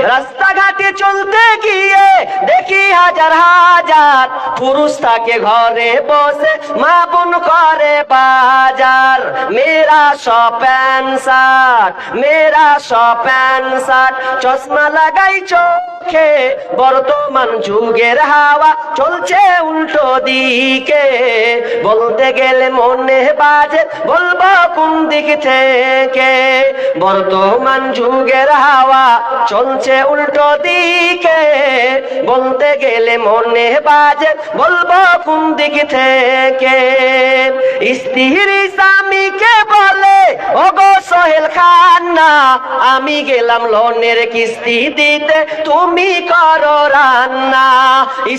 রাস্তাঘাটে চলতে গিয়ে দেখি হাজার হাজার পুরুষ থাকে ঘরে বসে, মা বোন করে বাজার। মেরা সব প্যান্ট শার্ট, মেরা সব প্যান্ট শার্ট, চশমা লাগাই চোখে, বর্তমান যুগের হাওয়া চলছে উল্টো দিকে। বলতে গেলে মনে বাজে, বলবো কোন দিক থেকে? বর্তমান যুগের হাওয়া চলছে উল্টো দিকে। বলতে গেলে মনে বাজে, বলবো কোন দিক থেকে? স্ত্রী স্বামীকে বলে, ওগো সোহেল খান্না, আমি গেলাম লোনের কিস্তি দিতে, তুমি করো রান্না।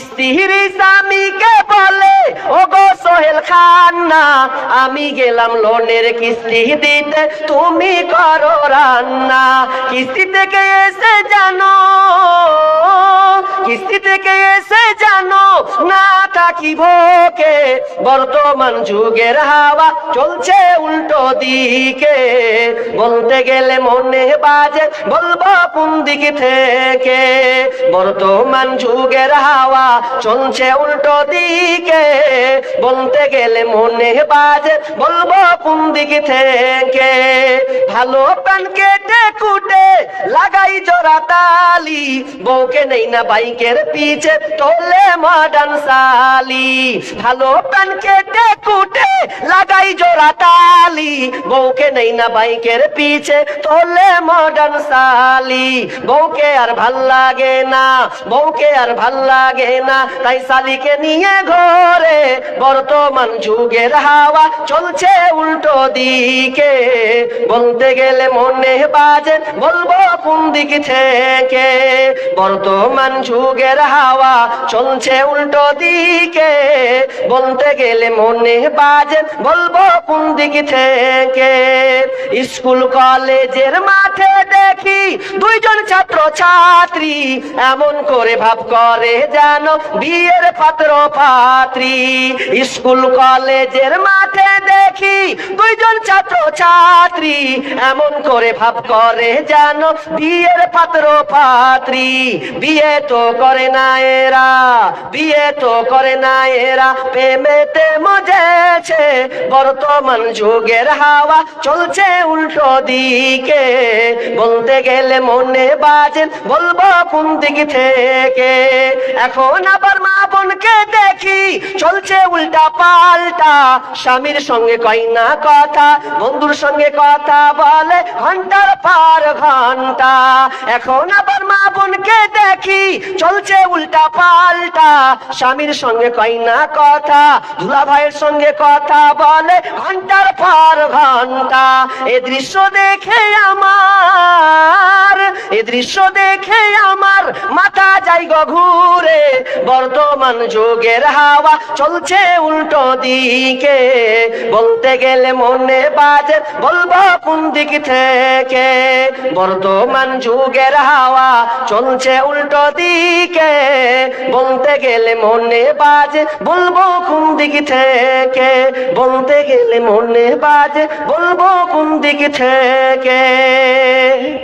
স্ত্রী স্বামীকে বলে, ওগো সোহেল খান্না, আমি গেলাম লোনের কিস্তি দিতে, তুমি করো রান্না। কিস্তি থেকে এসে জানো, কিস্তি থেকে এসে জানো না থাকি ভোকে। বর্তমান যুগের হাওয়া চলছে উল্টো দিকে। বলতে গেলে মনে বাজে, বলবো কোন দিক থেকে? বর্তমান যুগের হাওয়া চলছে উল্টো দিকে। বলতে গেলে মনে বাজে, বলবো কোন দিক থেকে? ভালো প্যান কেটে কুটে লাগাই জোড়া তালি, বউকে নেই না বাইকের পিছে তোলে মডার্ন সালি। ভালো প্যান কেটে কুটে লাগাই জোড়া তালি, বউকে নেই না বাইকের পিছে তোলে মডার্ন সালি। বউকে আর ভাল লাগে না, বউকে আর ভাল লাগে না, তাই সালিকে নিয়ে ঘরে। বর্তমান যুগের হাওয়া চলছে উল্টো দিকে। বলতে গেলে মনে বাজে, বলবো কোন দিক থেকে? বর্তমান যুগের হাওয়া চলছে উল্টো দিকে। বলতে গেলে মনে বাজে, বলবো কোন দিক থেকে? স্কুল কলেজের মাঠে দেখি দুইজন ছাত্র ছাত্রী, এমন করে ভাব করে যেন বিয়ের পাত্র পাত্রী। স্কুল কলেজের মাঠে দেখি দুইজন ছাত্র ছাত্রী, এমন করে ভাব করে যেন বিয়ের পাত্র পাত্রী। বিয়ে তো করে না এরা, বিয়ে তো করে না এরা, প্রেমেতে মজেছে। বর্তমান যুগের হাওয়া চলছে উল্টো দিকে। বলতে গেলে মনে বাজে, বলবো কোন দিক থেকে? এখন আবার মা বোনকে দেখি চলছে উল্টা পাল্টা, স্বামীর সঙ্গে কয় না কথা, বন্ধুর সঙ্গে কথা বলে ঘন্টার পর ঘন্টা। এখন আবার মা বোনকে দেখি চলছে উল্টা পাল্টা, স্বামীর সঙ্গে কয় না কথা, দুলা ভাইয়ের সঙ্গে কথা বলে ঘন্টার পর ঘন্টা। এ দৃশ্য দেখে আমার, এ দৃশ্য দেখে আমার মাথা যায় গো ঘুরে। বর্তমান যুগের হাওয়া চলছে উল্টো দিকে। বলতে গেলে মনে বাজে, বলবো কোন দিক থেকে? বর্তমান যুগের হাওয়া চলছে উল্টো দিকে। বলতে গেলে মনে বাজে, বলবো কোন দিক থেকে? বলতে গেলে মনে বাজে, বলবো কোন দিক থেকে?